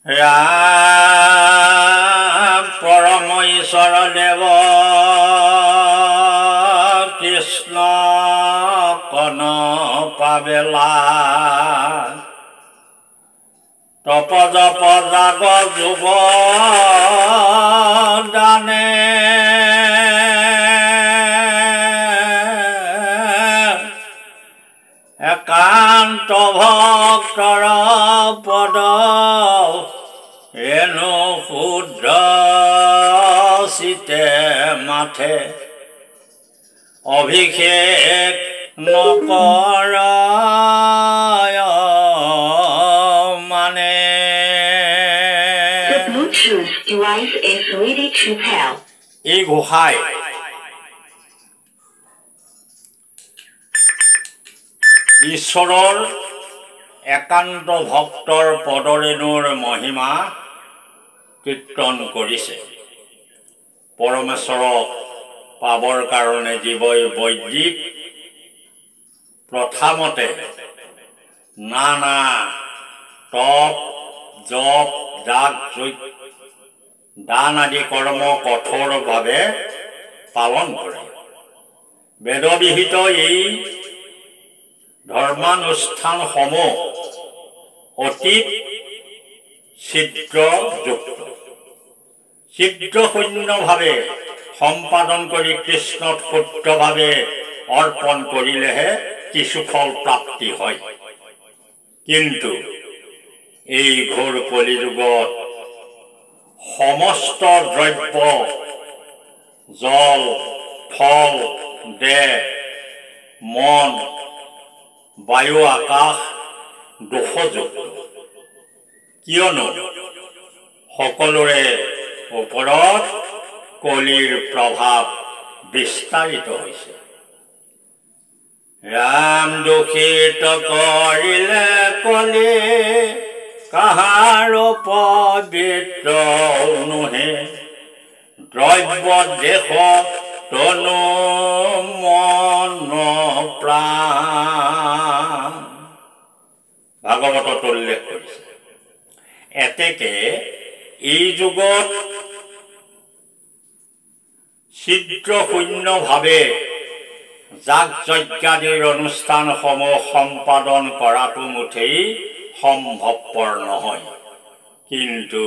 ৰাম পৰম ঈশ্বৰ দেৱ কৃষ্ণ কন পাবেলা তপ জপ জাগ যুৱ দানে একান্ত ভক্তৰ পদ এনো শুদ্ধ চিতে মাথে অভিষেক নকৰ মানে এই গোসাঁই ঈশ্বৰৰ একান্ত ভক্তৰ পদৰেণুৰ মহিমা কীৰ্তন কৰিছে। পৰমেশ্বৰক পাবৰ কাৰণে জীৱই বৈদিক প্ৰথামতে নানা তপ জপ যাগ যজ্ঞ দান আদি কৰ্ম কঠোৰভাৱে পালন কৰে। বেদবিহিত এই ধৰ্মানুষ্ঠানসমূহ অতি ছিদ্ৰশূন্যভাৱে সম্পাদন কৰি কৃষ্ণক শুদ্ধভাৱে অৰ্পণ কৰিলেহে কিছু ফল প্ৰাপ্তি হয়। কিন্তু এই ঘোৰ কলিযুগত সমস্ত দ্ৰব্য জল ফল দেহ মন বায়ু আকাশ দোষযুক্ত, কিয়নো সকলোৰে ওপৰত কলিৰ প্ৰভাৱ বিস্তাৰিত হৈছে। ৰাম দূষিত কৰিলে কলি কাহাৰ পবিত্ৰ নোহে দ্ৰব্য দেশ তনু মন প্ৰাণ ভাগৱতত উল্লেখ কৰিছে। এতেকে এই যুগত ছিদ্ৰশূন্যভাৱে যাগ যজ্ঞাদিৰ অনুষ্ঠানসমূহ সম্পাদন কৰাটো মুঠেই সম্ভৱপৰ নহয়। কিন্তু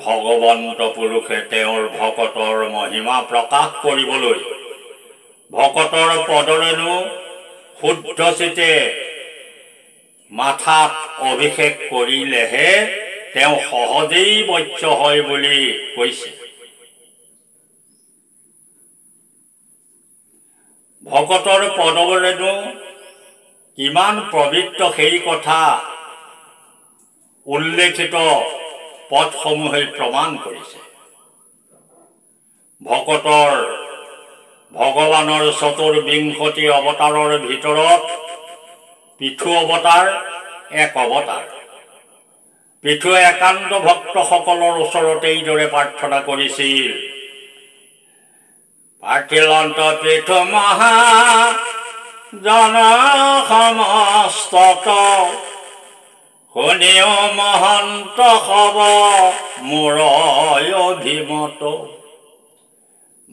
ভগৱন্ত পুৰুষে তেওঁৰ ভকতৰ মহিমা প্ৰকাশ কৰিবলৈ ভকতৰ পদৰেণু শুদ্ধচিতে মাথাত অভিষেক কৰিলেহে তেওঁ সহজেই বৈশ্য হয় বুলি কৈছে। ভকতৰ পদৰেণু কিমান পবিত্ৰ সেই কথা উল্লেখিত পদসমূহে প্ৰমাণ কৰিছে। ভকতৰ ভগৱানৰ ২৪ অৱতাৰৰ ভিতৰত পৃথু অৱতাৰ এক অৱতাৰ। পৃথুৱে একান্ত ভক্তসকলৰ ওচৰতে এইদৰে প্ৰাৰ্থনা কৰিছিল। পাৰ্থিলন্ত পৃথু মহা জন সমস্ত শুনিও মহন্ত হব মোৰ অভিমত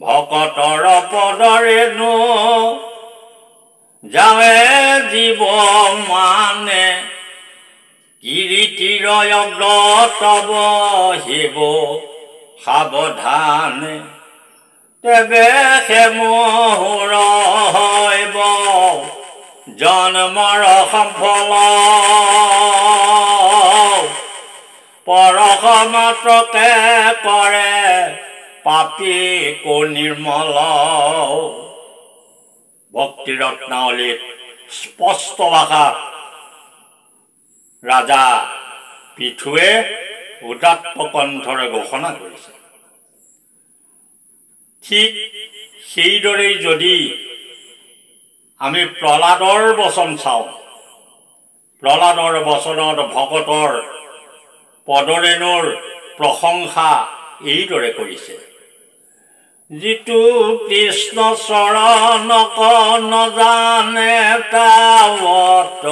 ভকতৰ পদৰেণু যাৱে জীৱ মানে কীৰ্তিৰ অগ্ৰতব শিৱ সাৱধানে তেবে সে মোহৰ হৈব জন্মৰ সফল পৰশ মাত্ৰকে কৰে পাপী কো নিৰ্মল। ভক্তি ৰত্নাৱলীত স্পষ্ট ভাষাত ৰাজা পৃথুৱে উদাত্ত কণ্ঠৰে ঘোষণা কৰিছে। ঠিক সেইদৰেই যদি আমি প্ৰহ্লাদৰ বচন চাওঁ, প্ৰহ্লাদৰ বচনত ভকতৰ পদৰেণুৰ প্ৰশংসা এইদৰে কৰিছে। যিটো কৃষ্ণ চৰণক নজানে তাৱত